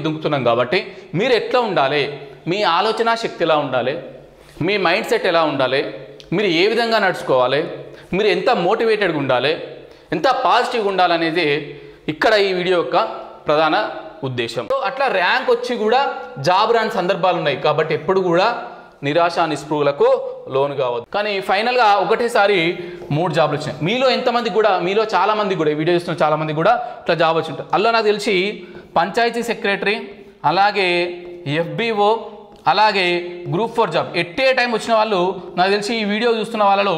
దుంకుతున్నాం కాబట్టి మీరు ఎట్లా ఉండాలి, మీ ఆలోచన శక్తి ఎలా ఉండాలి, మీ మైండ్ సెట్ ఎలా ఉండాలి, మీరు ఏ విధంగా నడుచుకోవాలి, మీరు ఎంత మోటివేటెడ్గా ఉండాలి, ఎంత పాజిటివ్గా ఉండాలనేది ఇక్కడ ఈ వీడియో యొక్క ప్రధాన ఉద్దేశం. సో అట్లా ర్యాంక్ వచ్చి కూడా జాబ్ రాని సందర్భాలు ఉన్నాయి కాబట్టి ఎప్పుడు కూడా నిరాశ నిస్పృహలకు లోను కావద్దు. కానీ ఫైనల్గా ఒకటేసారి 3 జాబ్లు వచ్చినాయి. మీలో ఎంతమంది కూడా, మీలో చాలామంది కూడా, వీడియో చూస్తున్న చాలామంది కూడా ఇట్లా జాబ్ వచ్చి ఉంటారు. అలా నాకు తెలిసి పంచాయతీ సెక్రటరీ, అలాగే FBO, అలాగే గ్రూప్ 4 జాబ్ ఎట్టే టైం వచ్చిన వాళ్ళు నాకు తెలిసి ఈ వీడియో చూస్తున్న వాళ్ళలో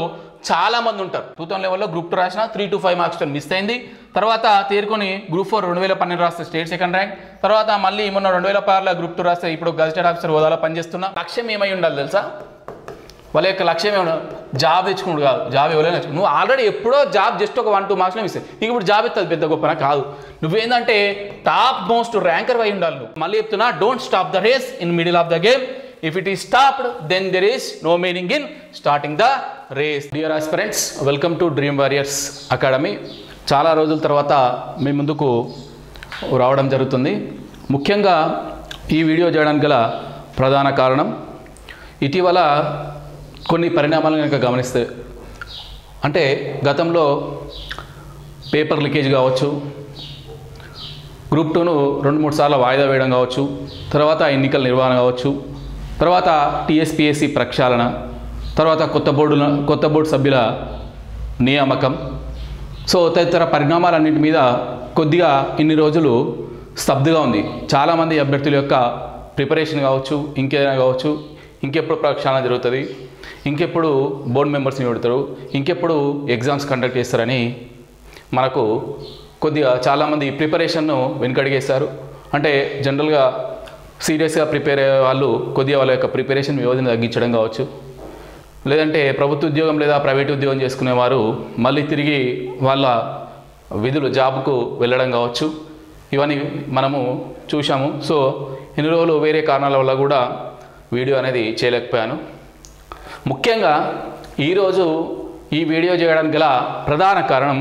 చాలామంది ఉంటారు. 2000 లెవెల్లో గ్రూప్ 2 రాసిన 3 to 5 మార్క్స్తో మిస్ అయింది. తర్వాత తేరుకొని గ్రూప్ 4 2012 రాస్తే స్టేట్ సెకండ్ ర్యాంక్. తర్వాత మళ్ళీ మొన్న 2016లో గ్రూప్ 2 రాస్తే ఇప్పుడు గజిటెడ్ ఆఫీసర్ హోదాలో పనిచేస్తున్నా. లక్ష్యం ఏమై ఉండాలి తెలుసా? వాళ్ళ యొక్క లక్ష్యం ఏమన్నా జాబ్ తెచ్చుకున్నాడు కాదు, జాబ్ ఎవరైనా తెచ్చుకో. నువ్వు ఆల్రెడీ ఎప్పుడో జాబ్ జస్ట్ ఒక 1-2 మార్క్స్లో మిస్ అయ్యి నీకు ఇప్పుడు జాబ్ ఎత్తది పెద్ద గొప్పనా కాదు. నువ్వేందంటే టాప్ మోస్ట్ ర్యాంకర్ అయి ఉండాలి నువ్వు. మళ్ళీ చెప్తున్నా, don't stop the race in middle of the game. If it is stopped, then there is no meaning in starting the race. Dear aspirants, welcome to Dream Warriors Academy. చాలా రోజుల తర్వాత మీ ముందుకు రావడం జరుగుతుంది. ముఖ్యంగా ఈ వీడియో చేయడానికి గల ప్రధాన కారణం, ఇటీవల కొన్ని పరిణామాలను కనుక గమనిస్తే, అంటే గతంలో పేపర్ లీకేజ్ కావచ్చు, గ్రూప్ 2ను 2-3 సార్లు వాయిదా వేయడం కావచ్చు, తర్వాత ఎన్నికల నిర్వహణ కావచ్చు, తర్వాత TSPSC ప్రక్షాళన, తర్వాత కొత్త బోర్డు సభ్యుల నియామకం, సో తదితర పరిణామాలన్నింటి మీద కొద్దిగా ఇన్ని రోజులు స్తబ్దుగా ఉంది. చాలామంది అభ్యర్థుల యొక్క ప్రిపరేషన్ కావచ్చు, ఇంకేదైనా కావచ్చు, ఇంకెప్పుడు ప్రక్షాళన జరుగుతుంది, ఇంకెప్పుడు బోర్డు మెంబర్స్ని పెడతారు, ఇంకెప్పుడు ఎగ్జామ్స్ కండక్ట్ చేస్తారని మనకు కొద్దిగా చాలామంది ప్రిపరేషన్ను వెనుకడిగేశారు. అంటే జనరల్గా సీరియస్గా ప్రిపేర్ అయ్యే వాళ్ళు కొద్దిగా వాళ్ళ యొక్క ప్రిపరేషన్ వ్యవధిని తగ్గించడం కావచ్చు, లేదంటే ప్రభుత్వ ఉద్యోగం లేదా ప్రైవేట్ ఉద్యోగం చేసుకునేవారు మళ్ళీ తిరిగి వాళ్ళ విధులు జాబ్కు వెళ్ళడం కావచ్చు. ఇవన్నీ మనము చూసాము. సో ఇన్ని రోజులు వేరే కారణాల వల్ల కూడా వీడియో అనేది చేయలేకపోయాను. ముఖ్యంగా ఈరోజు ఈ వీడియో చేయడానికి గల ప్రధాన కారణం,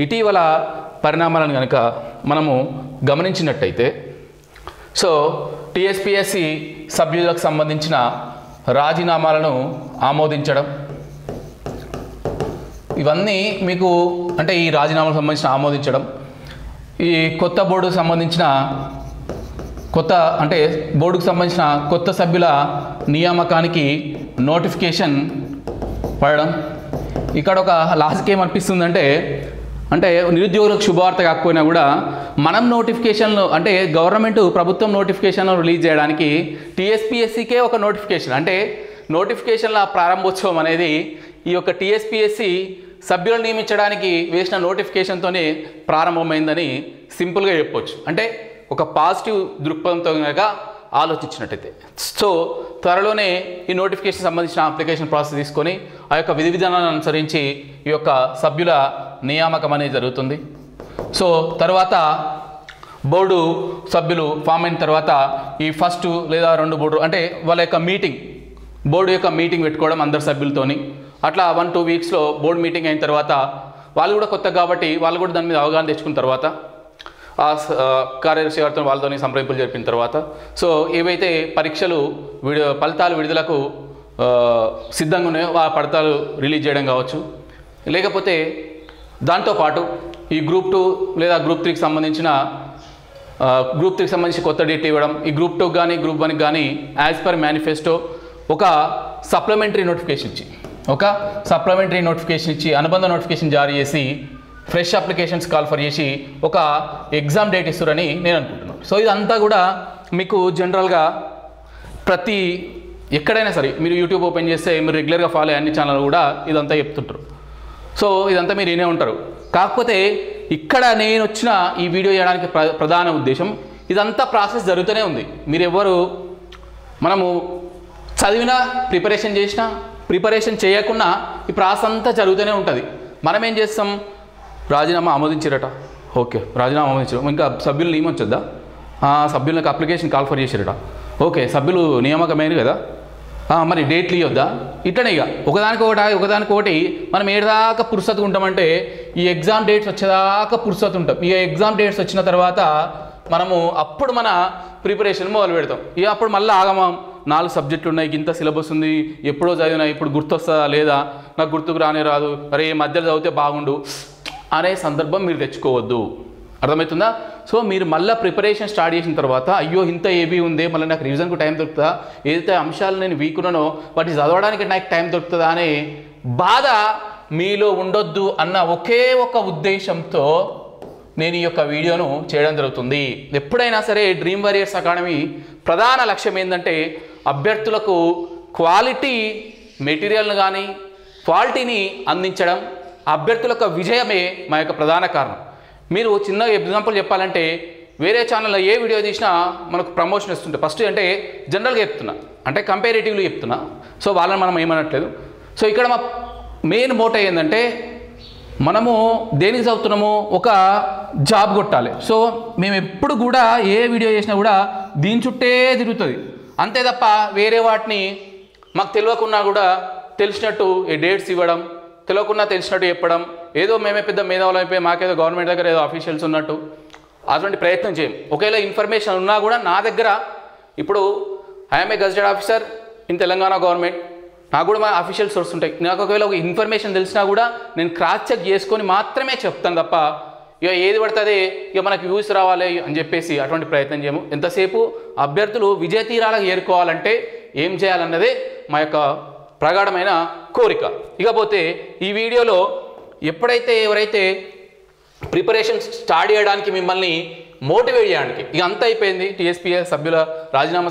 ఇటీవల పరిణామాలను కనుక మనము గమనించినట్టయితే, సో TSPSC సభ్యులకు సంబంధించిన రాజీనామాలను ఆమోదించడం, ఇవన్నీ మీకు అంటే ఈ రాజీనామాలకు సంబంధించిన ఆమోదించడం, ఈ కొత్త బోర్డుకు సంబంధించిన బోర్డుకు సంబంధించిన కొత్త సభ్యుల నియామకానికి నోటిఫికేషన్ పడడం. ఇక్కడ ఒక లాజిక్ ఏమనిపిస్తుందంటే, అంటే నిరుద్యోగులకు శుభవార్త కాకపోయినా కూడా మనం నోటిఫికేషన్లు, అంటే గవర్నమెంట్ ప్రభుత్వం నోటిఫికేషన్లు రిలీజ్ చేయడానికి TSPSCకే ఒక నోటిఫికేషన్, అంటే నోటిఫికేషన్ల ప్రారంభోత్సవం అనేది ఈ యొక్క TSPSC సభ్యులను నియమించడానికి వేసిన నోటిఫికేషన్తోనే ప్రారంభమైందని సింపుల్గా చెప్పొచ్చు. అంటే ఒక పాజిటివ్ దృక్పథంతో కనుక ఆలోచించినట్టయితే, సో త్వరలోనే ఈ నోటిఫికేషన్ సంబంధించిన అప్లికేషన్ ప్రాసెస్ తీసుకొని ఆ యొక్క విధి విధానాలను అనుసరించి ఈ యొక్క సభ్యుల నియామకం అనేది జరుగుతుంది. సో తర్వాత బోర్డు సభ్యులు ఫామ్ అయిన తర్వాత ఈ ఫస్ట్ లేదా 2 బోర్డు అంటే వాళ్ళ యొక్క బోర్డు యొక్క మీటింగ్ పెట్టుకోవడం అందరు సభ్యులతోని. అట్లా 1-2 వీక్స్లో బోర్డు మీటింగ్ అయిన తర్వాత వాళ్ళు కూడా కొత్త కాబట్టి వాళ్ళు కూడా దాని మీద అవగాహన తెచ్చుకున్న తర్వాత ఆ కార్యదర్శి గారితో వాళ్ళతో సంప్రదింపులు జరిపిన తర్వాత, సో ఏవైతే పరీక్షలు ఫలితాలు విడుదలకు సిద్ధంగా ఉన్నాయో ఆ ఫలితాలు రిలీజ్ చేయడం కావచ్చు, లేకపోతే దాంతోపాటు ఈ గ్రూప్ 2 లేదా గ్రూప్ 3కి సంబంధించిన కొత్త డేట్ ఇవ్వడం, ఈ గ్రూప్ 2 కానీ గ్రూప్ 1కి కానీ యాజ్ పర్ మేనిఫెస్టో ఒక సప్లిమెంటరీ నోటిఫికేషన్ ఇచ్చి అనుబంధ నోటిఫికేషన్ జారీ చేసి ఫ్రెష్ అప్లికేషన్స్ కాల్ఫర్ చేసి ఒక ఎగ్జామ్ డేట్ ఇస్తారని నేను అనుకుంటున్నాను. సో ఇదంతా కూడా మీకు జనరల్గా ఎక్కడైనా సరే మీరు యూట్యూబ్ ఓపెన్ చేస్తే మీరు రెగ్యులర్గా ఫాలో అయ్యే అన్ని ఛానల్ కూడా ఇదంతా చెప్తుంటారు. సో ఇదంతా మీరు వినే ఉంటారు. కాకపోతే ఇక్కడ నేను వచ్చిన ఈ వీడియో చేయడానికి ప్రధాన ఉద్దేశం, ఇదంతా ప్రాసెస్ జరుగుతూనే ఉంది. మనము చదివినా ప్రిపరేషన్ చేయకుండా ఈ ప్రాసెస్ అంతా జరుగుతూనే ఉంటుంది. మనం ఏం చేస్తాం, రాజీనామా ఆమోదించారట, ఓకే రాజీనామా ఆమోదించారు, ఇంకా సభ్యులు నియమించొద్దా, సభ్యులకు అప్లికేషన్ కాల్ఫర్ చేసారట, ఓకే సభ్యులు నియామకమైన కదా, మరి డేట్లు ఇవ్వద్దా, ఇట్లనే ఇక ఒకదానికొకటి మనం ఏదాకా పురుసతు ఉంటామంటే ఈ ఎగ్జామ్ డేట్స్ వచ్చేదాకా పురుసతు ఉంటాం. ఇక ఎగ్జామ్ డేట్స్ వచ్చిన తర్వాత మనము అప్పుడు మన ప్రిపరేషన్ మొదలు పెడతాం. ఇక అప్పుడు మళ్ళీ ఆగమం 4 సబ్జెక్టులు ఉన్నాయి, ఇంత సిలబస్ ఉంది, ఎప్పుడో చదివినా ఇప్పుడు గుర్తొస్తుందా లేదా, నాకు గుర్తుకు రానే రాదు, అరే మధ్యలో చదివితే బాగుండు అనే సందర్భం మీరు తెచ్చుకోవద్దు. అర్థమవుతుందా? సో మీరు మళ్ళీ ప్రిపరేషన్ స్టార్ట్ చేసిన తర్వాత అయ్యో ఇంత ఏబీ ఉంది, మళ్ళీ నాకు రివిజన్కు టైం దొరుకుతుందా, ఏదైతే అంశాలు నేను వీక్ ఉన్నానో వాటి చదవడానికి నాకు టైం దొరుకుతుందా అనే బాధ మీలో ఉండొద్దు అన్న ఒకే ఒక ఉద్దేశంతో నేను ఈ యొక్క వీడియోను చేయడం జరుగుతుంది. ఎప్పుడైనా సరే డ్రీమ్ వారియర్స్ అకాడమీ ప్రధాన లక్ష్యం ఏంటంటే అభ్యర్థులకు క్వాలిటీ మెటీరియల్ను కానీ క్వాలిటీని అందించడం, అభ్యర్థులకు విజయమే మా యొక్క ప్రధాన కారణం. మీరు చిన్న ఎగ్జాంపుల్ చెప్పాలంటే వేరే ఛానల్లో ఏ వీడియో తీసినా మనకు ప్రమోషన్ ఇస్తుంటే ఫస్ట్ అంటే జనరల్గా చెప్తున్నా, అంటే కంపారిటివ్లీ చెప్తున్నా, సో వాళ్ళని మనం ఏమనట్లేదు. సో ఇక్కడ మా మెయిన్ మోటో ఏంటంటే మనము దేనికి చదువుతున్నామో ఒక జాబ్ కొట్టాలి. సో మేము ఎప్పుడు కూడా ఏ వీడియో చేసినా కూడా దీని చుట్టే తిరుగుతుంది అంతే తప్ప వేరే వాటిని మాకు తెలియకున్నా కూడా తెలిసినట్టు ఈ డేట్స్ ఇవ్వడం, తెలియకున్నా తెలిసినట్టు చెప్పడం, ఏదో మేమే పెద్ద మేధావులు అయిపోయి మాకేదో గవర్నమెంట్ దగ్గర ఏదో అఫీషియల్స్ ఉన్నట్టు అటువంటి ప్రయత్నం చేయం. ఒకవేళ ఇన్ఫర్మేషన్ ఉన్నా కూడా నా దగ్గర ఇప్పుడు I'm a gazetted officer in Telangana government, నాకు కూడా మా అఫీషియల్ సోర్స్ ఉంటాయి. నాకు ఒకవేళ ఒక ఇన్ఫర్మేషన్ తెలిసినా కూడా నేను క్రాస్ చెక్ చేసుకొని మాత్రమే చెప్తాను తప్ప ఇక ఏది పడుతుంది ఇక మనకు వ్యూస్ రావాలి అని చెప్పేసి అటువంటి ప్రయత్నం చేయము. ఎంతసేపు అభ్యర్థులు విజయ తీరాలకు చేరుకోవాలంటే ఏం చేయాలన్నదే మా యొక్క ప్రగాఢమైన కోరిక. ఇకపోతే ఈ వీడియోలో ఎప్పుడైతే ఎవరైతే ప్రిపరేషన్ స్టార్ట్ చేయడానికి మిమ్మల్ని మోటివేట్ చేయడానికి ఇక అంతా అయిపోయింది, టీఎస్పీఎస్ సభ్యుల రాజీనామా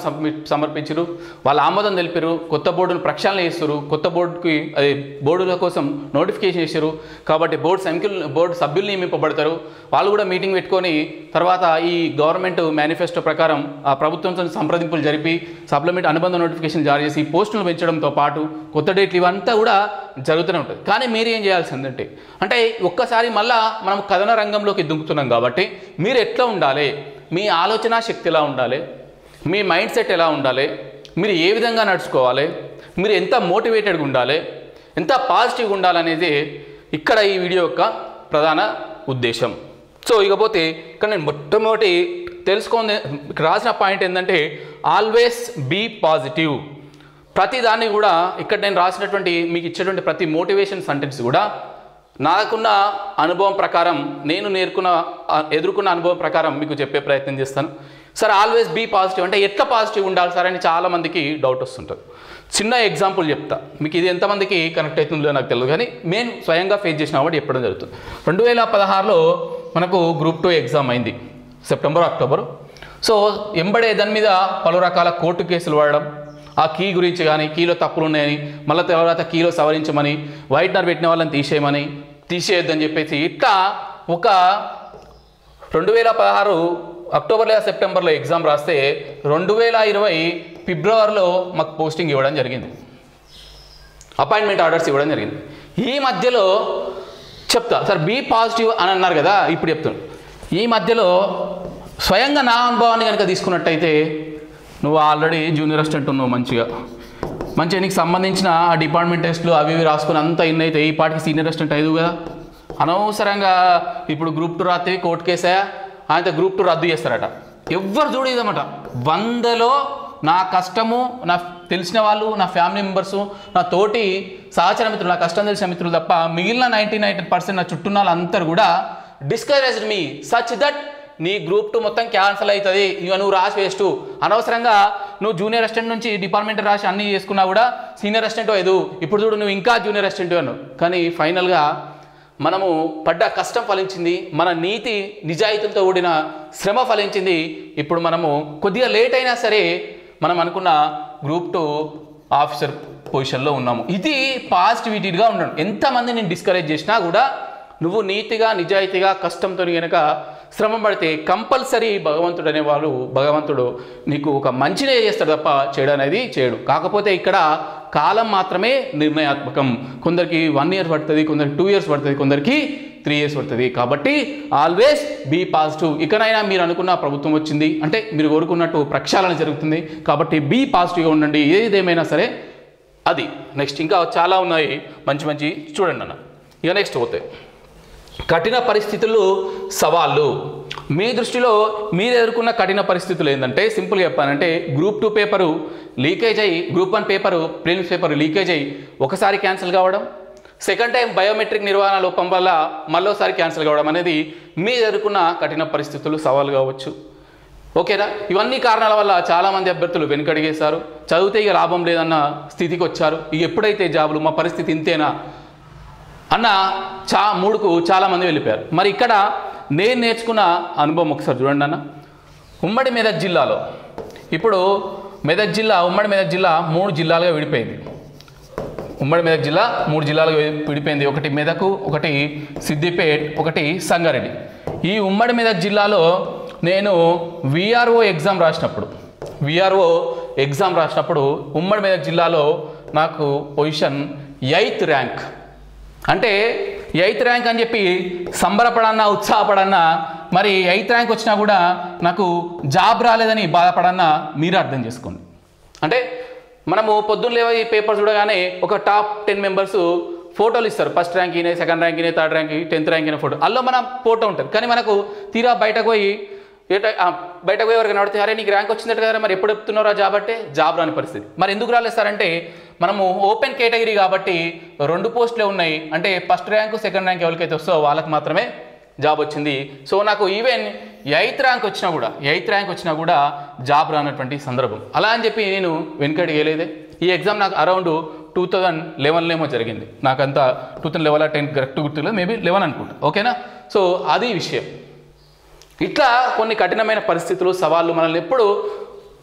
సమర్పించారు, వాళ్ళ ఆమోదం తెలిపారు, కొత్త బోర్డును ప్రక్షాళన చేస్తారు, కొత్త బోర్డుకి అది బోర్డుల కోసం నోటిఫికేషన్ చేశారు కాబట్టి బోర్డు సభ్యులు నియమింపబడతారు. వాళ్ళు కూడా మీటింగ్ పెట్టుకొని తర్వాత ఈ గవర్నమెంట్ మేనిఫెస్టో ప్రకారం ఆ ప్రభుత్వంతో సంప్రదింపులు జరిపి సప్లిమెంట్ అనుబంధ నోటిఫికేషన్ జారీ చేసి పోస్టులు పెంచడంతో పాటు కొత్త డేట్లు ఇవంతా కూడా జరుగుతూనే ఉంటుంది. కానీ మీరు ఏం చేయాల్సిందంటే అంటే ఒక్కసారి మళ్ళా మనం కథన రంగంలోకి దుంకుతున్నాం కాబట్టి మీరు ఎట్లా ఉండాలి, మీ ఆలోచన శక్తి ఎలా ఉండాలి, మీ మైండ్ సెట్ ఎలా ఉండాలి, మీరు ఏ విధంగా నడుచుకోవాలి, మీరు ఎంత మోటివేటెడ్గా ఉండాలి, ఎంత పాజిటివ్గా ఉండాలనేది ఇక్కడ ఈ వీడియో యొక్క ప్రధాన ఉద్దేశం. సో ఇకపోతే ఇక్కడ నేను మొట్టమొదటి తెలుసుకొని రాసిన పాయింట్ ఏంటంటే ఆల్వేస్ బీ పాజిటివ్. ప్రతిదాన్ని కూడా ఇక్కడ నేను రాసినటువంటి మీకు ఇచ్చేటువంటి ప్రతి మోటివేషన్ సెంటెన్స్ కూడా నాకున్న అనుభవం ప్రకారం నేను ఎదుర్కొన్న అనుభవం ప్రకారం మీకు చెప్పే ప్రయత్నం చేస్తాను. సార్ ఆల్వేస్ బీ పాజిటివ్ అంటే ఎట్లా పాజిటివ్ ఉండాలి సార్ అని చాలామందికి డౌట్ వస్తుంటుంది. చిన్న ఎగ్జాంపుల్ చెప్తా, మీకు ఇది ఎంతమందికి కనెక్ట్ అవుతుందో నాకు తెలియదు కానీ నేను స్వయంగా ఫేస్ చేసిన కాబట్టి చెప్పడం జరుగుతుంది. 2016లో మనకు గ్రూప్ 2 ఎగ్జామ్ అయింది, సెప్టెంబర్ అక్టోబర్. సో ఎంబడే దాని మీద పలు రకాల కోర్టు కేసులు పడడం, ఆ కీ గురించి కానీ కీలో తప్పులు ఉన్నాయని మళ్ళీ తర్వాత కీలో సవరించమని, వైట్నర్ పెట్టిన వాళ్ళని తీసేయొద్దని చెప్పేసి ఇట్లా ఒక 2016 అక్టోబర్ లేదా సెప్టెంబర్లో ఎగ్జామ్ రాస్తే 2020 ఫిబ్రవరిలో మాకు పోస్టింగ్ ఇవ్వడం జరిగింది, అపాయింట్మెంట్ ఆర్డర్స్ ఇవ్వడం జరిగింది. ఈ మధ్యలో చెప్తా సార్ బీ పాజిటివ్ అని అన్నారు కదా, ఇప్పుడు చెప్తాను. ఈ మధ్యలో స్వయంగా నా అనుభవాన్ని కనుక తీసుకున్నట్టయితే నువ్వు ఆల్రెడీ జూనియర్ అసిస్టెంట్ ఉన్నావు, మంచిగా నీకు సంబంధించిన ఆ డిపార్ట్మెంట్ టెస్ట్లు అవి ఇవి రాసుకుని అంతా ఇన్ అయితే ఈ పాటికి సీనియర్ అసిస్టెంట్ అయ్యేది కదా. అనవసరంగా ఇప్పుడు గ్రూప్ 2 రాత్రి కోర్టు కేసా ఆయన గ్రూప్ 2 రద్దు చేస్తారట. ఎవ్వరు చూడదన్నమాట. 100లో నా కష్టము, నా తెలిసిన వాళ్ళు, నా ఫ్యామిలీ మెంబర్సు, నా తోటి సహచర మిత్రులు, నా కష్టం తెలిసిన మిత్రులు తప్ప మిగిలిన 99% నా చుట్టూన్న వాళ్ళందరూ కూడా డిస్కరేజ్డ్ మీ సచ్ దట్ నీ గ్రూప్ 2 మొత్తం క్యాన్సిల్ అవుతుంది, ఇక నువ్వు రాసి వేస్ట్, అనవసరంగా నువ్వు జూనియర్ అసిస్టెంట్ నుంచి డిపార్ట్మెంట్ రాసి అన్నీ చేసుకున్నా కూడా సీనియర్ అసిస్టెంట్ అయ్యేదు, ఇప్పుడు చూడు నువ్వు ఇంకా జూనియర్ అసిస్టెంట్ అన్నావు. కానీ ఫైనల్గా మనము పడ్డ కష్టం ఫలించింది, మన నీతి నిజాయితీలతో కూడిన శ్రమ ఫలించింది. ఇప్పుడు మనము కొద్దిగా లేట్ అయినా సరే మనం అనుకున్న గ్రూప్ 2 ఆఫీసర్ పొజిషన్లో ఉన్నాము. ఇది పాజిటివిటీగా ఉండడం. ఎంతమంది నేను డిస్కరేజ్ చేసినా కూడా నువ్వు నీతిగా నిజాయితీగా కష్టంతో కనుక శ్రమ పడితే కంపల్సరీ భగవంతుడు నీకు ఒక మంచినే చేస్తాడు తప్ప చేయడం అనేది చేయడు. కాకపోతే ఇక్కడ కాలం మాత్రమే నిర్ణయాత్మకం. కొందరికి 1 year పడుతుంది, కొందరికి 2 years పడుతుంది, కొందరికి 3 years పడుతుంది. కాబట్టి ఆల్వేస్ బీ పాజిటివ్. ఇకనైనా మీరు అనుకున్న ప్రభుత్వం వచ్చింది అంటే మీరు కోరుకున్నట్టు ప్రక్షాళన జరుగుతుంది కాబట్టి బీ పాజిటివ్గా ఉండండి. ఏదేమైనా సరే అది నెక్స్ట్ ఇంకా చాలా ఉన్నాయి మంచి చూడండి అన్న. ఇక నెక్స్ట్ పోతే కఠిన పరిస్థితులు, సవాళ్ళు. మీ దృష్టిలో మీరు ఎదుర్కొన్న కఠిన పరిస్థితులు ఏంటంటే సింపుల్గా చెప్పానంటే గ్రూప్ 2 పేపరు లీకేజ్ అయ్యి, group 1 paper prelims paper leakage అయ్యి ఒకసారి క్యాన్సిల్ కావడం, సెకండ్ టైం బయోమెట్రిక్ నిర్వహణ లోపం వల్ల మళ్ళోసారి క్యాన్సిల్ కావడం అనేది మీరు ఎదుర్కొన్న కఠిన పరిస్థితులు, సవాళ్ళు కావచ్చు. ఓకేనా? ఇవన్నీ కారణాల వల్ల చాలామంది అభ్యర్థులు వెనుకడిగేశారు. చదివితే ఇక లాభం లేదన్న స్థితికి వచ్చారు. ఇక ఎప్పుడైతే జాబులు మా పరిస్థితి ఇంతేనా అన్న మూడుకు చాలామంది వెళ్ళిపోయారు. మరి ఇక్కడ నేను నేర్చుకున్న అనుభవం ఒకసారి చూడండి అన్న. ఉమ్మడి మెదక్ జిల్లాలో ఇప్పుడు ఉమ్మడి మెదక్ జిల్లా 3 జిల్లాలుగా విడిపోయింది. ఉమ్మడి మెదక్ జిల్లా 3 జిల్లాలుగా విడిపోయింది. ఒకటి మెదకు, ఒకటి సిద్దిపేట్, ఒకటి సంగారెడ్డి. ఈ ఉమ్మడి మెదక్ జిల్లాలో నేను విఆర్ఓ ఎగ్జామ్ రాసినప్పుడు ఉమ్మడి మెదక్ జిల్లాలో నాకు పొజిషన్ 8th ర్యాంక్. అంటే 8th ర్యాంక్ అని చెప్పి సంబరపడన్నా, ఉత్సాహపడన్నా, మరి 8th ర్యాంక్ వచ్చినా కూడా నాకు జాబ్ రాలేదని బాధపడన్నా మీరు అర్థం చేసుకోండి. అంటే మనము పొద్దున్న లేవ ఈ పేపర్ చూడగానే ఒక టాప్ 10 మెంబర్స్ ఫోటోలు ఇస్తారు. ఫస్ట్ ర్యాంక్ ఈయన, సెకండ్ ర్యాంక్ ఈయన, థర్డ్ ర్యాంక్, 10th ర్యాంక్ అయిన ఫోటో, అందులో మన ఫోటో ఉంటుంది. కానీ మనకు తీరా బయటకు పోయి ఎవరికైనా అడిగితే అరే నీకు ర్యాంక్ వచ్చిందట కదా, మరి ఎప్పుడు చెప్తున్నారా జాబ్ అంటే జాబ్ రాని పరిస్థితి. మరి ఎందుకు రాలేదు సార్ అంటే మనము ఓపెన్ కేటగిరీ కాబట్టి 2 పోస్టులే ఉన్నాయి. అంటే ఫస్ట్ ర్యాంకు, సెకండ్ ర్యాంక్ ఎవరికైతే వస్తుందో వాళ్ళకి మాత్రమే జాబ్ వచ్చింది. సో నాకు ఈవెన్ 8th ర్యాంక్ వచ్చినా కూడా జాబ్ రానటువంటి సందర్భం. అలా అని చెప్పి నేను వెనుకడికి వెళ్ళేదే. ఈ ఎగ్జామ్ నాకు అరౌండ్ 2011 జరిగింది. నాకంతా 2011 10 కరెక్ట్ గుర్తులేదు, మేబీ 11 అనుకుంటా. ఓకేనా? సో అది విషయం. ఇట్లా కొన్ని కఠినమైన పరిస్థితులు, సవాళ్ళు మనల్ని ఎప్పుడు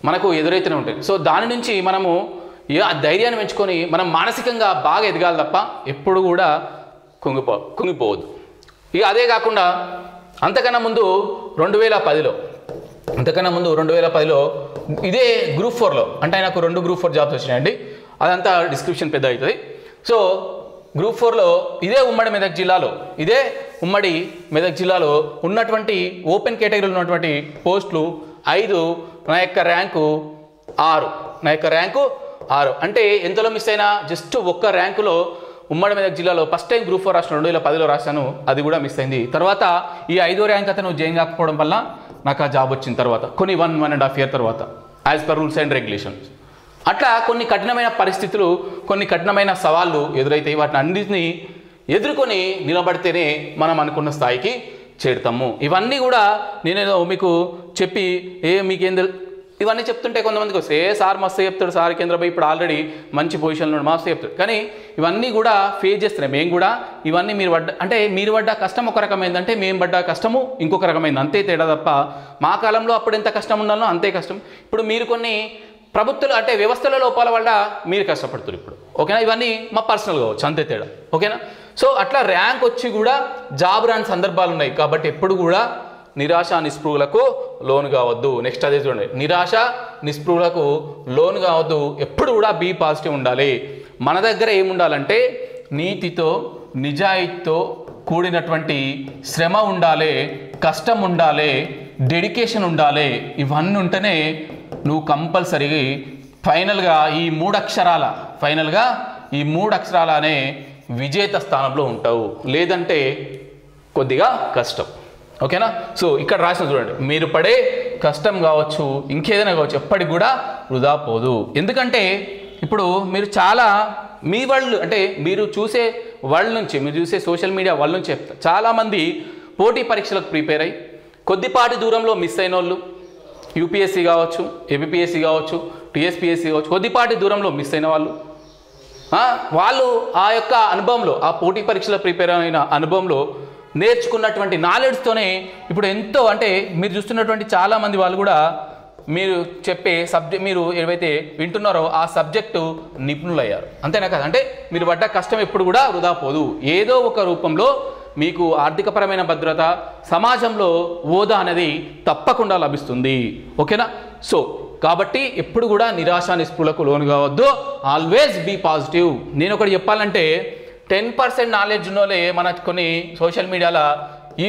మనకు ఎదురైతేనే ఉంటాయి. సో దాని నుంచి మనము ధైర్యాన్ని పెంచుకొని మనం మానసికంగా బాగా ఎదగాలి తప్ప ఎప్పుడు కూడా కుంగిపోవద్దు. ఇక అదే కాకుండా అంతకన్నా ముందు 2010లో ఇదే గ్రూప్ 4లో అంటే నాకు 2 గ్రూప్ 4 జాబ్స్ వచ్చినాయండి. అదంతా డిస్క్రిప్షన్ పెద్ద అవుతుంది. సో గ్రూప్ 4లో ఇదే ఉమ్మడి మెదక్ జిల్లాలో ఉన్నటువంటి ఓపెన్ కేటగిరీలో ఉన్నటువంటి పోస్టులు 5, నా యొక్క ర్యాంకు 6. అంటే ఎంతలో మిస్ అయినా జస్ట్ 1 ర్యాంకులో ఉమ్మడి మెదక్ జిల్లాలో ఫస్ట్ టైం గ్రూప్ 4 రాసిన 2010లో రాశాను, అది కూడా మిస్ అయింది. తర్వాత ఈ 5వ ర్యాంక్ అతను జాయిన్ కాకపోవడం వల్ల నాకు ఆ జాబ్ వచ్చిన తర్వాత కొన్ని 1.5 year తర్వాత as per rules and regulations. అట్లా కొన్ని కఠినమైన పరిస్థితులు, కొన్ని కఠినమైన సవాళ్ళు ఎదురైతాయి. వాటిని అన్నింటినీ ఎదుర్కొని నిలబడితేనే మనం అనుకున్న స్థాయికి చేరుతాము. ఇవన్నీ కూడా నేనేదో మీకు చెప్పి మీకేం ఇవన్నీ చెప్తుంటే కొంతమందికి వస్తే సార్ మస్తు చెప్తాడు, సార్ కేంద్రబాబు ఇప్పుడు ఆల్రెడీ మంచి పొజిషన్లో మస్తు చెప్తాడు. కానీ ఇవన్నీ కూడా ఫేస్ చేస్తున్నాయి మేము కూడా. ఇవన్నీ మీరు పడ్డ కష్టం ఒక రకమైందంటే మేము పడ్డ కష్టము ఇంకొక రకమైంది, అంతే తేడా తప్ప మా కాలంలో అప్పుడు ఎంత కష్టం ఉండాలో అంతే కష్టం. ఇప్పుడు మీరు కొన్ని ప్రభుత్వాలు అంటే వ్యవస్థల లోపాల వల్ల మీరు కష్టపడుతున్నారు ఇప్పుడు. ఓకేనా? ఇవన్నీ మా పర్సనల్ కావచ్చు, అంతే తేడా. ఓకేనా? సో అట్లా ర్యాంక్ వచ్చి కూడా జాబ్ రాని సందర్భాలు ఉన్నాయి. కాబట్టి ఎప్పుడు కూడా నిరాశ నిస్పృహలకు లోను కావద్దు. నెక్స్ట్ అదే చూడండి, నిరాశ నిస్పృహలకు లోను కావద్దు. ఎప్పుడు కూడా బీ పాజిటివ్ ఉండాలి. మన దగ్గర ఏముండాలంటే నీతితో, నిజాయితీతో కూడినటువంటి శ్రమ ఉండాలి, కష్టం ఉండాలి, డెడికేషన్ ఉండాలి. ఇవన్నీ ఉంటేనే నువ్వు కంపల్సరీగా ఫైనల్గా ఈ 3 అక్షరాల అనే విజేత స్థానంలో ఉంటావు. లేదంటే కొద్దిగా కష్టం. ఓకేనా? సో ఇక్కడ రాసిన చూడండి, మీరు పడే కష్టం కావచ్చు, ఇంకేదైనా కావచ్చు, ఎప్పటికి కూడా వృధా పోదు. ఎందుకంటే ఇప్పుడు మీరు చాలా మీ వాళ్ళు అంటే మీరు చూసే వాళ్ళ నుంచి, మీరు చూసే సోషల్ మీడియా వాళ్ళ నుంచి చెప్తారు. చాలామంది పోటీ పరీక్షలకు ప్రిపేర్ అయ్యి కొద్దిపాటి దూరంలో మిస్ అయిన వాళ్ళు, యూపీఎస్సీ కావచ్చు, ఏపీఎస్సీ కావచ్చు, టీఎస్పీఎస్సీ కావచ్చు, కొద్దిపాటి దూరంలో మిస్ అయిన వాళ్ళు ఆ యొక్క అనుభవంలో, ఆ పోటీ పరీక్షలో ప్రిపేర్ అయిన అనుభవంలో నేర్చుకున్నటువంటి నాలెడ్జ్తోనే ఇప్పుడు ఎంతో అంటే మీరు చూస్తున్నటువంటి చాలామంది వాళ్ళు కూడా మీరు చెప్పే సబ్జెక్ట్, మీరు ఏవైతే వింటున్నారో ఆ సబ్జెక్టు నిపుణులయ్యారు. అంతేనా కదా? అంటే మీరు పడ్డ కష్టం ఎప్పుడు కూడా వృధా పోదు. ఏదో ఒక రూపంలో మీకు ఆర్థికపరమైన భద్రత, సమాజంలో హోదా అనేది తప్పకుండా లభిస్తుంది. ఓకేనా? సో కాబట్టి ఎప్పుడు కూడా నిరాశ నిస్పృహలకు లోను కావద్దు. Always be positive. నేను ఒకటి చెప్పాలంటే 10% నాలెడ్జ్ ఉన్నోళ్ళే మన కొన్ని సోషల్ మీడియాలో ఈ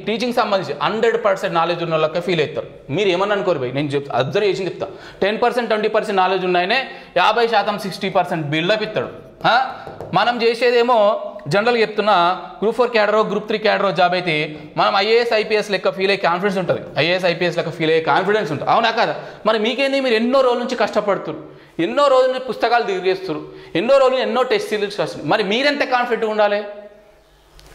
టీచింగ్ సంబంధించి 100% నాలెడ్జ్ ఉన్న వాళ్ళకి ఫీల్ అవుతారు. మీరు ఏమన్నా అనుకోరు భయ్, నేను అబ్జర్వ్ చేసి చెప్తా. 10% 20% నాలెడ్జ్ ఉన్నాయనే 50% 60% బిల్డప్ ఇస్తాడు. మనం చేసేదేమో జనరల్గా చెప్తున్నా గ్రూప్ 4 క్యాడరో గ్రూప్ 3 క్యాడరో జాబ్ అయితే మనం ఐఏఎస్ ఐపీఎస్ లెక్క ఫీల్ అయ్యే కాన్ఫిడెన్స్ ఉంటుంది, ఐఏఎస్ ఐపీఎస్ లెక్క ఫీల్ అయ్యే కాన్ఫిడెన్స్ ఉంటుంది, అవునా కదా? మరి మీకేంది, మీరు ఎన్నో రోజుల నుంచి కష్టపడుతున్నారు, ఎన్నో రోజుల నుంచి పుస్తకాలు తిరిగేస్తారు, ఎన్నో రోజులు ఎన్నో టెస్ట్ సిరీస్ రాస్తున్నారు, మరి మీరెంత కాన్ఫిడెంట్గా ఉండాలి?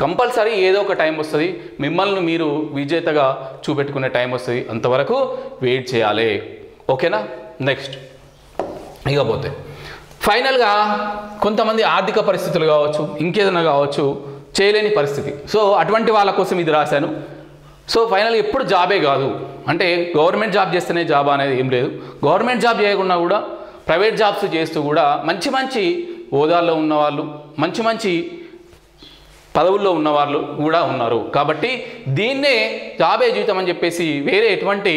కంపల్సరీ ఏదో ఒక టైం వస్తుంది, మిమ్మల్ని మీరు విజేతగా చూపెట్టుకునే టైం వస్తుంది, అంతవరకు వెయిట్ చేయాలి. ఓకేనా? నెక్స్ట్ ఇకపోతే ఫైనల్గా కొంతమంది ఆర్థిక పరిస్థితులు కావచ్చు, ఇంకేదైనా కావచ్చు, చేయలేని పరిస్థితి. సో అటువంటి వాళ్ళ కోసం ఇది రాశాను. సో ఫైనల్గా ఎప్పుడు జాబే కాదు అంటే గవర్నమెంట్ జాబ్ చేస్తేనే జాబ్ అనేది ఏం లేదు. గవర్నమెంట్ జాబ్ చేయకుండా కూడా ప్రైవేట్ జాబ్స్ చేస్తూ కూడా మంచి మంచి హోదాల్లో ఉన్నవాళ్ళు, మంచి మంచి పదవుల్లో ఉన్నవాళ్ళు కూడా ఉన్నారు. కాబట్టి దీన్నే జాబే జీవితం అని చెప్పేసి వేరే ఎటువంటి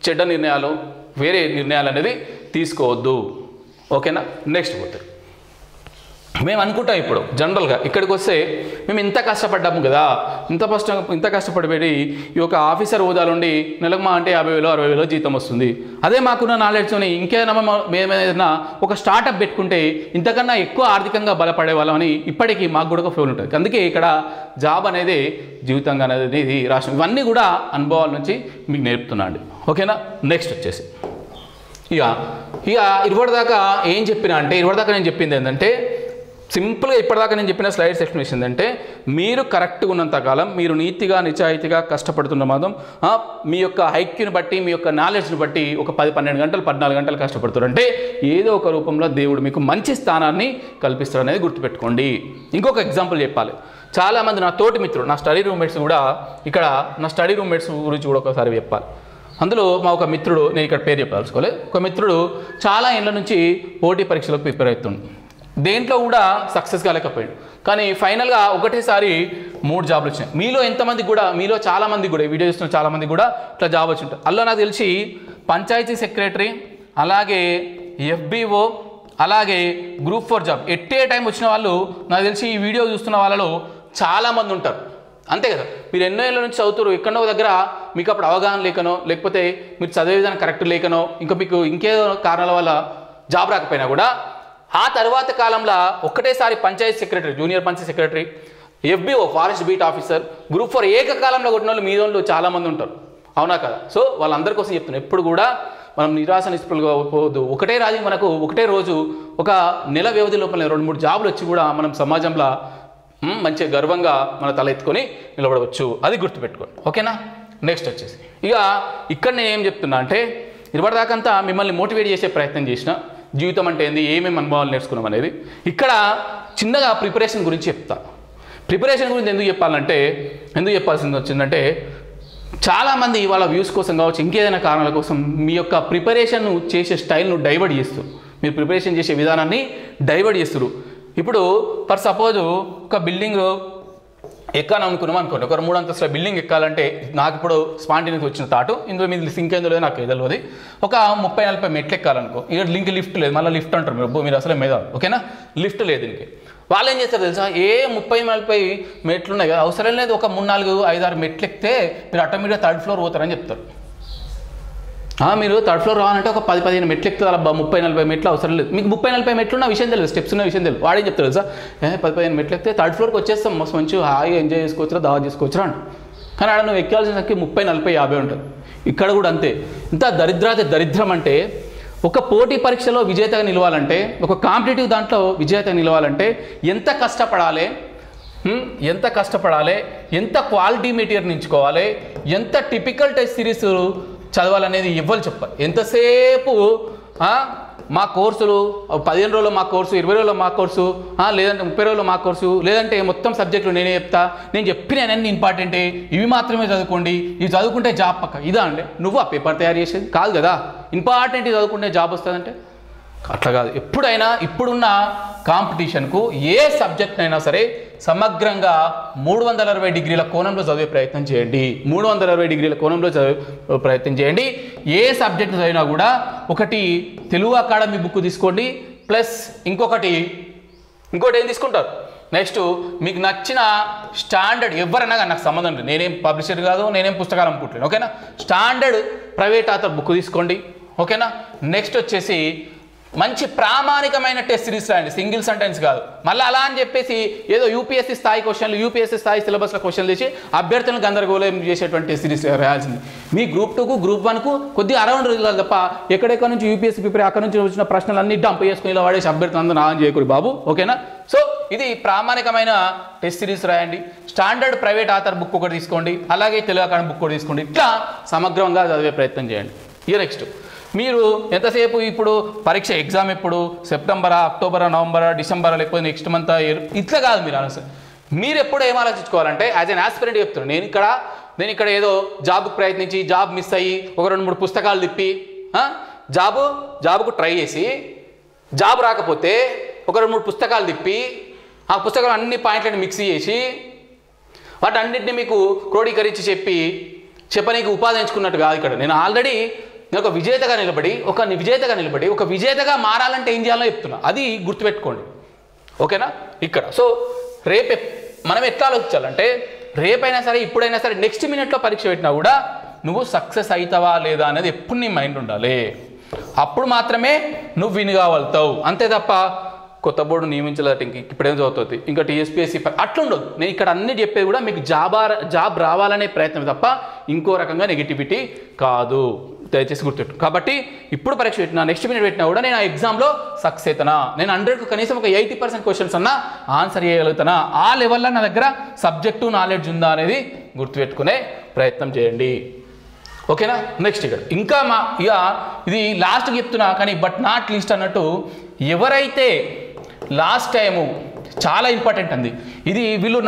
చెడ్డ నిర్ణయాలు, వేరే నిర్ణయాలు అనేది తీసుకోవద్దు. ఓకేనా? నెక్స్ట్ పోతే మేము అనుకుంటాం ఇప్పుడు జనరల్గా ఇక్కడికి వస్తే మేము ఇంత కష్టపడ్డాము కదా, ఇంత కష్టపడి ఈ యొక్క ఆఫీసర్ హోదాలో ఉండి నెలకు మా అంటే 50,000 60,000 జీతం వస్తుంది, అదే మాకున్న నాలెడ్జ్ని ఇంకేదైనా మేమేదైనా ఒక స్టార్టప్ పెట్టుకుంటే ఇంతకన్నా ఎక్కువ ఆర్థికంగా బలపడే వాళ్ళమని ఇప్పటికీ మాకు కూడా ఒక ఫీల్ ఉంటుంది. అందుకే ఇక్కడ జాబ్ అనేది జీవితంగా అనేది రాష్ట్రం, ఇవన్నీ కూడా అనుభవాల నుంచి మీకు నేర్పుతున్నాండి. ఓకేనా? నెక్స్ట్ వచ్చేసి ఇక ఇప్పటిదాకా ఏం చెప్పినా అంటే, ఇప్పటిదాకా నేను చెప్పింది ఏంటంటే సింపుల్గా ఇప్పటిదాకా నేను చెప్పిన స్లైడ్స్ ఎక్స్ప్లెనేషన్ ఏంటంటే, మీరు కరెక్ట్గా ఉన్నంతకాలం, మీరు నీతిగా నిజాయితీగా కష్టపడుతున్న మాత్రం మీ యొక్క ఐక్యూని బట్టి, మీ యొక్క నాలెడ్జ్ని బట్టి ఒక 10-12 గంటలు 14 గంటలు కష్టపడుతారు అంటే ఏదో ఒక రూపంలో దేవుడు మీకు మంచి స్థానాన్ని కల్పిస్తారు అనేది గుర్తుపెట్టుకోండి. ఇంకొక ఎగ్జాంపుల్ చెప్పాలి. చాలామంది నా తోటి మిత్రులు, నా స్టడీ రూమ్మేట్స్ కూడా ఇక్కడ నా స్టడీ రూమ్మేట్స్ గురించి కూడా ఒకసారి చెప్పాలి. అందులో మా ఒక మిత్రుడు, నేను ఇక్కడ పేరు చెప్పదలుచుకోలేదు, ఒక మిత్రుడు చాలా ఏళ్ళ నుంచి పోటీ పరీక్షలకు ప్రిపేర్ అవుతుంది, దేంట్లో కూడా సక్సెస్ కాలేకపోయాడు. కానీ ఫైనల్గా ఒకటేసారి 3 జాబ్లు వచ్చినాయి. మీలో ఎంతమంది కూడా, మీలో చాలామంది కూడా, వీడియో చూస్తున్న చాలామంది కూడా ఇట్లా జాబ్ వచ్చి ఉంటుంది. అలా నాకు తెలిసి పంచాయతీ సెక్రటరీ, అలాగే FBO, అలాగే గ్రూప్ 4 జాబ్ ఎట్టే టైం వచ్చిన వాళ్ళు నాకు తెలిసి ఈ వీడియో చూస్తున్న వాళ్ళలో చాలామంది ఉంటారు. అంతే కదా? మీరు ఎన్నో ఏళ్ళ నుంచి చదువుతారు, ఎక్కడో దగ్గర మీకు అప్పుడు అవగాహన లేకనో, లేకపోతే మీరు చదివే విధానం కరెక్ట్ లేకనో, ఇంకా మీకు ఇంకేదో కారణాల వల్ల జాబ్ రాకపోయినా కూడా ఆ తర్వాత కాలంలో ఒక్కటేసారి panchayat secretary, junior panchayat secretary, FBO forest beat officer, group 4 ఏకకాలంలో కొట్టిన వాళ్ళు మీ వాళ్ళు చాలామంది ఉంటారు, అవునా కదా? సో వాళ్ళందరి కోసం చెప్తున్నాను, ఎప్పుడు కూడా మనం నిరాశ నిస్పృహలుగా పోవద్దు. ఒకటే రాజు మనకు ఒకటే రోజు ఒక నెల వ్యవధి లోపల 2-3 జాబులు వచ్చి కూడా మనం సమాజంలో మంచిగా గర్వంగా మన తల ఎత్తుకొని నిలబడవచ్చు, అది గుర్తుపెట్టుకోండి. ఓకేనా? నెక్స్ట్ వచ్చేసి ఇక ఇక్కడ నేను ఏం చెప్తున్నా అంటే, ఇప్పటిదాకంతా మిమ్మల్ని మోటివేట్ చేసే ప్రయత్నం చేసిన, జీవితం అంటే ఏంది, ఏమేమి అనుభవాలు నేర్చుకున్నాం అనేది. ఇక్కడ చిన్నగా ప్రిపరేషన్ గురించి చెప్తా. ప్రిపరేషన్ గురించి ఎందుకు చెప్పాల్సింది వచ్చిందంటే, చాలామంది వాళ్ళ వ్యూస్ కోసం కావచ్చు, ఇంకేదైనా కారణాల కోసం మీ యొక్క ప్రిపరేషన్ చేసే స్టైల్ను డైవర్ట్ చేస్తారు, మీరు ప్రిపరేషన్ చేసే విధానాన్ని డైవర్ట్ చేస్తారు. ఇప్పుడు ఫర్ సపోజ్ ఒక బిల్డింగ్ ఎక్కాలనుకున్నాం అనుకోండి, ఒక 3 అంతస్తుల బిల్డింగ్ ఎక్కాలంటే నాకు ఇప్పుడు స్పాంటినియస్ వచ్చిన థాట్, ఇందులో మీద సింక్ ఏందో లేదో నాకు తెలియదు, ఒక 30-40 మెట్లు ఎక్కాలనుకో, ఇక్కడ లిఫ్ట్ లేదు, మళ్ళీ లిఫ్ట్ అంటారు మీరు అసలే మీద. ఓకేనా? లిఫ్ట్ లేదు దీనికి. వాళ్ళు ఏం చేస్తారు తెలుసా, 30-40 మెట్లు ఉన్నాయి కదా, అవసరం లేదు, ఒక 3-4-5-6 మెట్లు ఎక్కితే మీరు ఆటోమేటిక్గా 3rd ఫ్లోర్ పోతారని చెప్తారు. మీరు 3rd ఫ్లోర్ రావాలంటే ఒక 10-15 మెట్లు ఎక్కుతారు అబ్బా, 30-40 మెట్లు అవసరం లేదు. మీకు 30-40 మెట్లు ఉన్న విషయం తెలియదు, స్టెప్స్ ఉన్న విషయం తెలియదు. వాడేం చెప్తారు తెలుసా, 10-15 మెట్లు ఎక్కితే 3rd ఫ్లోర్కి వచ్చేస్తాం, మస్తు మంచిగా హాయిగా ఎంజాయ్ చేసుకోవచ్చురా, దావా చేసుకోవచ్చురా అంట. కానీ ఆడ నువ్వు ఎక్కాల్సిన 30-40-50 ఉంటుంది. ఇక్కడ కూడా అంతే. ఇంత దరిద్రం అంటే, ఒక పోటీ పరీక్షలో విజేతగా నిలవాలంటే, ఒక కాంపిటేటివ్ దాంట్లో విజేతగా నిలవాలంటే ఎంత కష్టపడాలి, ఎంత క్వాలిటీ మెటీరియల్ ఎంచుకోవాలి, ఎంత టిపికల్ టెస్ట్ సిరీస్ చదవాలనేది ఇవ్వాలి చెప్పాలి. ఎంతసేపు మా కోర్సులు 15 రోజులు మా కోర్సు, 20 రోజులు మా కోర్సు, లేదంటే 30 రోజులు మా కోర్సు, లేదంటే మొత్తం సబ్జెక్టులు నేనే చెప్తా, నేను చెప్పిన అన్నీ ఇంపార్టెంటే, ఇవి మాత్రమే చదువుకోండి, ఇవి చదువుకుంటే జాబ్ పక్క, ఇదా అండి నువ్వు ఆ పేపర్ తయారు చేసేది కాదు కదా. ఇంపార్టెంట్ చదువుకుంటే జాబ్ వస్తుందంటే అట్లా కాదు. ఎప్పుడైనా ఇప్పుడున్న కాంపిటీషన్కు ఏ సబ్జెక్ట్ అయినా సరే సమగ్రంగా 360 డిగ్రీల కోణంలో చదివే ప్రయత్నం చేయండి. 360 డిగ్రీల కోణంలో చదివే ప్రయత్నం చేయండి. ఏ సబ్జెక్ట్ చదివినా కూడా ఒకటి తెలుగు అకాడమీ బుక్ తీసుకోండి, ప్లస్ ఇంకోటి ఏం తీసుకుంటారు, నెక్స్ట్ మీకు నచ్చిన స్టాండర్డ్, ఎవరైనా కానీ నాకు సంబంధం లేదు, నేనేం పబ్లిషర్ కాదు, నేనేం పుస్తకాలు అమ్ముకుంటున్నాను. ఓకేనా? స్టాండర్డ్ ప్రైవేట్ ఆథర్ బుక్ తీసుకోండి. ఓకేనా? నెక్స్ట్ వచ్చేసి మంచి ప్రామాణికమైన టెస్ట్ సిరీస్ రాయండి, సింగిల్ సెంటెన్స్ కాదు. మళ్ళీ అలా అని చెప్పేసి ఏదో యూపీఎస్సీ స్థాయి క్వశ్చన్లు, యూపీఎస్సీ స్థాయి సిలబస్ల క్వశ్చన్లు చేసి అభ్యర్థులను గందరగోళం చేసేటువంటి టెస్ట్ సిరీస్ రాయాల్సింది. మీ గ్రూప్ 2కు గ్రూప్ 1కు కొద్దిగా అరౌండ్ రోజులు తప్ప ఎక్కడెక్కడ నుంచి యూపీఎస్సీ ప్రిపేర్ అక్కడ నుంచి వచ్చిన ప్రశ్నలు అన్ని డంప్ చేసుకుని ఇలా వాడేసి అభ్యర్థులు అందరూ నాగం చేయకూడదు బాబు, ఓకేనా. సో ఇది ప్రామాణికమైన టెస్ట్ సిరీస్ రాయండి. స్టాండర్డ్ ప్రైవేట్ ఆథర్ బుక్ ఒకటి తీసుకోండి, అలాగే తెలుగు అకాడమీ బుక్ ఒకటి తీసుకోండి. ఇట్లా సమగ్రంగా చదివే ప్రయత్నం చేయండి. ఇక నెక్స్ట్ మీరు ఎంతసేపు ఇప్పుడు పరీక్ష ఎగ్జామ్ ఎప్పుడు, సెప్టెంబరా, అక్టోబరా, నవంబరా, డిసెంబరా, లేకపోతే నెక్స్ట్ మంత్ ఇట్లా కాదు మీరు అనవసరం. మీరు ఎప్పుడు ఏం ఆలోచించుకోవాలంటే యాజ్ అన్ ఆస్పిరెంట్ చెప్తున్నాను, నేను ఇక్కడ ఏదో జాబ్కు ప్రయత్నించి జాబ్ మిస్ అయ్యి ఒక 2-3 పుస్తకాలు తిప్పి జాబ్కు ట్రై చేసి జాబ్ రాకపోతే ఒక 2-3 పుస్తకాలు తిప్పి ఆ పుస్తకాలు అన్ని పాయింట్లను మిక్స్ చేసి వాటన్నింటినీ మీకు క్రోడీకరించి చెప్పనీకి ఉపాధి ఎంచుకున్నట్టు కాదు. ఇక్కడ నేను ఆల్రెడీ నేను ఒక విజేతగా నిలబడి ఒక విజేతగా మారాలంటే ఏం చేయాలో చెప్తున్నా, అది గుర్తుపెట్టుకోండి, ఓకేనా. ఇక్కడ సో రేపు మనం ఎట్లా ఆలోచించాలంటే రేపైనా సరే ఇప్పుడైనా సరే నెక్స్ట్ మినిట్లో పరీక్ష పెట్టినా కూడా నువ్వు సక్సెస్ అవుతావా లేదా అనేది ఎప్పుడు నీ మైండ్ ఉండాలి. అప్పుడు మాత్రమే నువ్వు విన్ కాగలుగుతావు. అంతే తప్ప కొత్త బోర్డు నియమించలేదట ఇప్పుడేం చదువుతుంది ఇంకా టీఎస్పీఎస్సీ అట్లుండదు. నేను ఇక్కడ అన్ని చెప్పేది కూడా మీకు జాబ్ రావాలనే ప్రయత్నం తప్ప ఇంకో రకంగా నెగిటివిటీ కాదు, దయచేసి గుర్తుపెట్టు. కాబట్టి ఇప్పుడు పరీక్ష పెట్టినా నెక్స్ట్ మినిట్ పెట్టినా కూడా నేను ఆ ఎగ్జామ్లో సక్సెస్ అవుతానా, నేను 100కు కనీసం ఒక 80% క్వశ్చన్స్ అన్నా ఆన్సర్ చేయగలుగుతానా, ఆ లెవెల్లో నా దగ్గర సబ్జెక్టు నాలెడ్జ్ ఉందా అనేది గుర్తుపెట్టుకునే ప్రయత్నం చేయండి, ఓకేనా. నెక్స్ట్ ఇక్కడ ఇంకా ఇక ఇది లాస్ట్కి చెప్తున్నా కానీ బట్ నాట్ లీస్ట్ అన్నట్టు, ఎవరైతే లాస్ట్ టైము చాలా ఇంపార్టెంట్ అంది ఇది, వీళ్ళు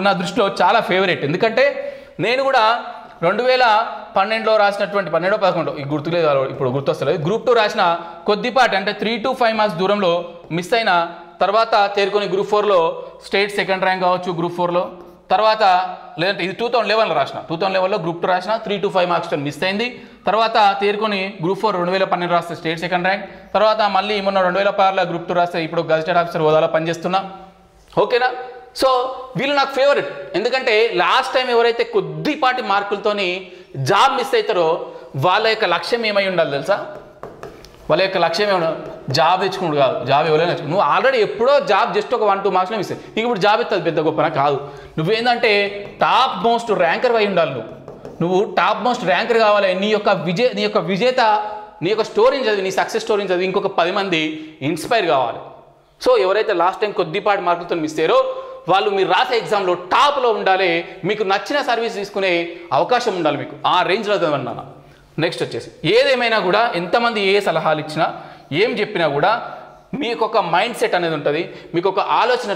నా దృష్టిలో చాలా ఫేవరెట్. ఎందుకంటే నేను కూడా 2012లో రాసినటువంటి 12-11 ఈ గుర్తులేదు, ఇప్పుడు గుర్తొస్తలేదు, గ్రూప్ 2 రాసిన కొద్దిపాటి అంటే 3 to 5 మార్క్స్ దూరంలో మిస్ అయిన తర్వాత తేరుకొని గ్రూప్ 4లో స్టేట్ సెకండ్ ర్యాంక్ కావచ్చు గ్రూప్ 4లో, తర్వాత లేదంటే ఇది 2011లో రాసిన 2011లో గ్రూప్ 2 రాసిన 3 to 5 మార్క్స్ మిస్ అయింది. తర్వాత తేరుకొని గ్రూప్ 4 2012 రాస్తే స్టేట్ సెకండ్ ర్యాంక్, తర్వాత మళ్ళీ మొన్న 2016లో గ్రూప్ 2 రాస్తే ఇప్పుడు గజెటెడ్ ఆఫీసర్ హోదాలో పనిచేస్తున్నా, ఓకేనా. సో వీళ్ళు నాకు ఫేవరెట్. ఎందుకంటే లాస్ట్ టైం ఎవరైతే కొద్దిపాటి మార్కులతోని జాబ్ మిస్ అవుతారో వాళ్ళ యొక్క లక్ష్యం ఏమై ఉండాలి తెలుసా, వాళ్ళ యొక్క లక్ష్యం ఏమన్నా జాబ్ తెచ్చుకున్నాడు కాదు, జాబ్ ఎవరైనా తెచ్చుకో. నువ్వు ఆల్రెడీ ఎప్పుడో జాబ్ జస్ట్ ఒక 1-2 మార్క్స్లో మిస్ అయ్యి నీకు ఇప్పుడు జాబ్ ఇస్తుంది పెద్ద గొప్పనా కాదు. నువ్వేందంటే టాప్ మోస్ట్ ర్యాంకర్ అయి ఉండాలి. నువ్వు టాప్ మోస్ట్ ర్యాంకర్ కావాలి. నీ యొక్క విజేత నీ యొక్క స్టోరీని చదివి, నీ సక్సెస్ స్టోరీని చదివి ఇంకొక 10 మంది ఇన్స్పైర్ కావాలి. సో ఎవరైతే లాస్ట్ టైం కొద్దిపాటి మార్కులతో మిస్ అయ్యారో వాళ్ళు మీరు రాసే ఎగ్జామ్లో టాప్లో ఉండాలి, మీకు నచ్చిన సర్వీస్ తీసుకునే అవకాశం ఉండాలి, మీకు ఆ రేంజ్లో చదవన్నా. నెక్స్ట్ వచ్చేసి ఏదేమైనా కూడా ఎంతమంది ఏ సలహాలు ఇచ్చినా ఏం చెప్పినా కూడా మీకు ఒక మైండ్ సెట్ అనేది ఉంటుంది, మీకు ఒక ఆలోచన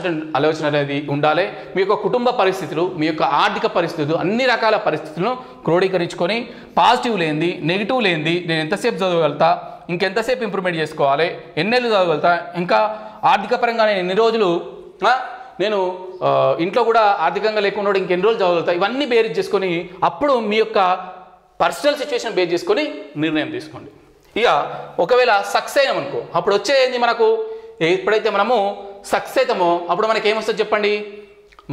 అనేది ఉండాలి. మీ యొక్క కుటుంబ పరిస్థితులు, మీ యొక్క ఆర్థిక పరిస్థితులు, అన్ని రకాల పరిస్థితులను క్రోడీకరించుకొని పాజిటివ్ లేనిది నెగిటివ్ లేనిది నేను ఎంతసేపు చదవగలుగుతా, ఇంకెంతసేపు ఇంప్రూవ్మెంట్ చేసుకోవాలి, ఎన్నేళ్ళు చదవగలుగుతా, ఇంకా ఆర్థిక పరంగా నేను ఎన్ని రోజులు నేను ఇంట్లో కూడా ఆర్థికంగా లేకుండా ఇంకెన్ని రోజులు చదవగలుగుతా, ఇవన్నీ బేరీజ్ చేసుకొని అప్పుడు మీ యొక్క పర్సనల్ సిచ్యువేషన్ బేస్ చేసుకొని నిర్ణయం తీసుకోండి. ఇక ఒకవేళ సక్సెస్ అయినామనుకో అప్పుడు వచ్చేది మనకు, ఎప్పుడైతే మనము సక్సెస్ అవుతామో అప్పుడు మనకి ఏమొస్తుంది చెప్పండి,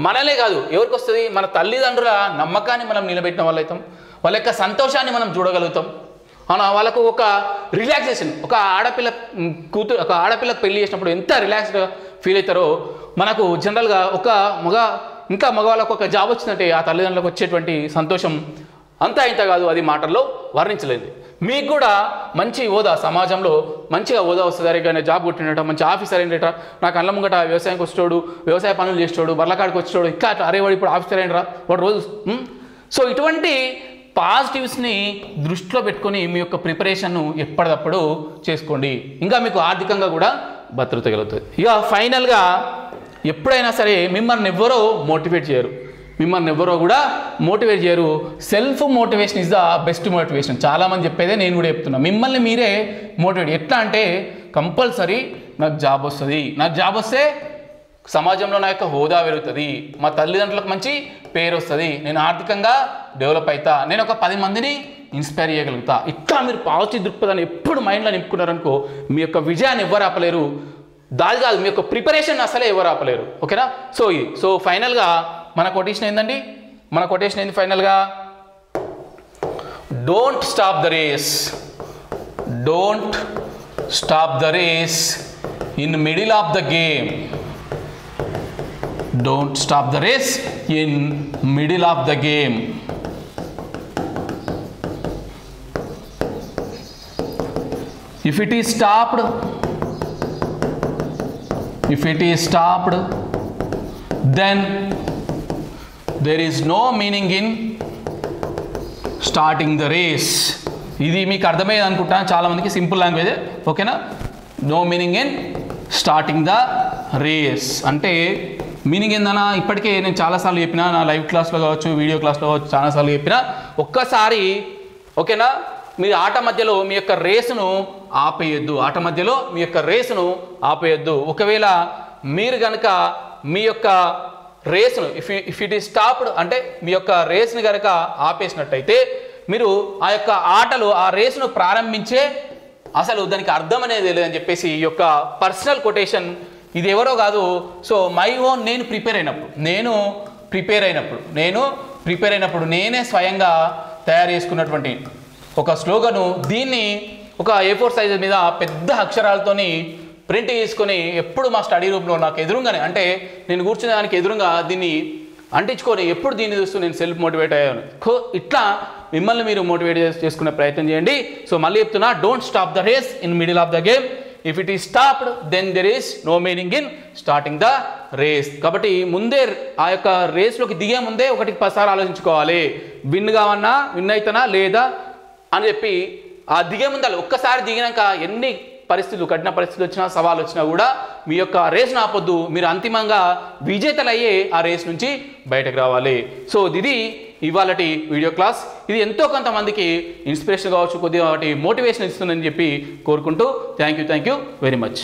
మనలే కాదు ఎవరికి వస్తుంది, మన తల్లిదండ్రుల నమ్మకాన్ని మనం నిలబెట్టిన వాళ్ళు అవుతాం, వాళ్ళ యొక్క సంతోషాన్ని మనం చూడగలుగుతాం. అవునా, వాళ్ళకు ఒక రిలాక్సేషన్, ఒక ఆడపిల్లకు పెళ్లి చేసినప్పుడు ఎంత రిలాక్స్డ్గా ఫీల్ అవుతారో మనకు జనరల్గా ఇంకా మగవాళ్ళకు ఒక జాబ్ వచ్చిందంటే ఆ తల్లిదండ్రులకు వచ్చేటువంటి సంతోషం అంతా ఇంత కాదు, అది మాటల్లో వర్ణించలేదు. మీకు కూడా మంచి హోదా, సమాజంలో మంచిగా హోదా వస్తుంది, కానీ జాబ్ కొట్టినట మంచి ఆఫీసర్ అయినట, నాకు అల్ల ముంగట వ్యవసాయానికి వచ్చేవాడు, వ్యవసాయ పనులు చేసేవాడు, బర్లకాడికి వచ్చేవాడు, ఇంకా అట్లా అరే వాడు ఇప్పుడు ఆఫీసర్ అయినరా వాడు రోజు. సో ఇటువంటి పాజిటివ్స్ని దృష్టిలో పెట్టుకొని మీ యొక్క ప్రిపరేషన్ను ఎప్పటికప్పుడు చేసుకోండి, ఇంకా మీకు ఆర్థికంగా కూడా భద్రత కలుగుతుంది. ఇక ఫైనల్గా ఎప్పుడైనా సరే మిమ్మల్ని ఎవ్వరో మోటివేట్ చేయరు, self motivation is the best motivation. చాలామంది చెప్పేదే నేను కూడా చెప్తున్నా, మిమ్మల్ని మీరే మోటివేట్. ఎట్లా అంటే కంపల్సరీ నాకు జాబ్ వస్తే సమాజంలో నా యొక్క హోదా పెరుగుతుంది, మా తల్లిదండ్రులకు మంచి పేరు వస్తుంది, నేను ఆర్థికంగా డెవలప్ అవుతా, నేను ఒక 10 మందిని ఇన్స్పైర్ చేయగలుగుతా. ఇట్లా మీరు పాజిటివ్ దృక్పథాన్ని ఎప్పుడు మైండ్లో నింపుకున్నారనుకో మీ యొక్క విజయాన్ని ఎవరు ఆపలేరు, దాని కాదు మీ యొక్క ప్రిపరేషన్ అసలే ఎవరు ఆపలేరు, ఓకేనా. సో ఫైనల్గా మన కొటేషన్ ఏందండి, ఫైనల్గా don't stop the race, don't stop the race in middle of the game. Don't stop the race in middle of the game. If it is stopped, then there is no meaning in starting the race. ఇది మీకు అర్థమయ్యేది అనుకుంటాను చాలా మందికి, simple language, ఓకేనా. No meaning in starting the race అంటే meaning ఏందన్నా, ఇప్పటికే నేను చాలాసార్లు చెప్పిన, నా లైవ్ క్లాస్లో కావచ్చు, వీడియో క్లాస్లో కావచ్చు, చాలాసార్లు చెప్పిన. ఒక్కసారి ఓకేనా, మీరు ఆట మధ్యలో మీ యొక్క రేసును ఆపేయద్దు, ఒకవేళ మీరు కనుక మీ యొక్క రేసును ఇఫ్ ఇట్ ఈస్ స్టాప్డ్ అంటే మీ యొక్క రేస్ని కనుక ఆపేసినట్టయితే మీరు ఆ యొక్క ఆ రేసును ప్రారంభించే అసలు దానికి అర్థం అనేది లేదని చెప్పేసి ఈ యొక్క పర్సనల్ కొటేషన్. ఇది ఎవరో కాదు, సో మై ఓన్, నేను ప్రిపేర్ అయినప్పుడు నేనే స్వయంగా తయారు చేసుకున్నటువంటి ఒక స్లోగను. దీన్ని ఒక A4 సైజ్ మీద పెద్ద అక్షరాలతోని ప్రింట్ చేసుకొని ఎప్పుడు మా స్టడీ రూమ్లో నాకు ఎదురుగానే, అంటే నేను కూర్చునే దానికి ఎదురుగా దీన్ని అంటించుకొని ఎప్పుడు దీన్ని చూస్తూ నేను సెల్ఫ్ మోటివేట్ అయ్యాను. ఇట్లా మిమ్మల్ని మీరు మోటివేట్ చేసుకునే ప్రయత్నం చేయండి. సో మళ్ళీ చెప్తున్నా, don't stop the race in middle of the game. If it is stopped then there is no meaning in starting the race. కాబట్టి ముందే ఆ యొక్క రేస్లోకి దిగే ముందే 1-10 సార్లు ఆలోచించుకోవాలి, విన్ అవుతానా లేదా అని చెప్పి. ఆ దిగే ముందు ఒక్కసారి దిగినాక ఎన్ని కఠిన పరిస్థితులు వచ్చినా, సవాలు వచ్చినా కూడా మీ యొక్క రేస్ను ఆపొద్దు. మీరు అంతిమంగా విజేతలయ్యే ఆ రేస్ నుంచి బయటకు రావాలి. సో ఇది ఇవాళటి వీడియో క్లాస్. ఇది ఎంతో కొంతమందికి ఇన్స్పిరేషన్ కావచ్చు, కొద్దిగా మోటివేషన్ ఇస్తుందని చెప్పి కోరుకుంటూ థ్యాంక్ యూ వెరీ మచ్.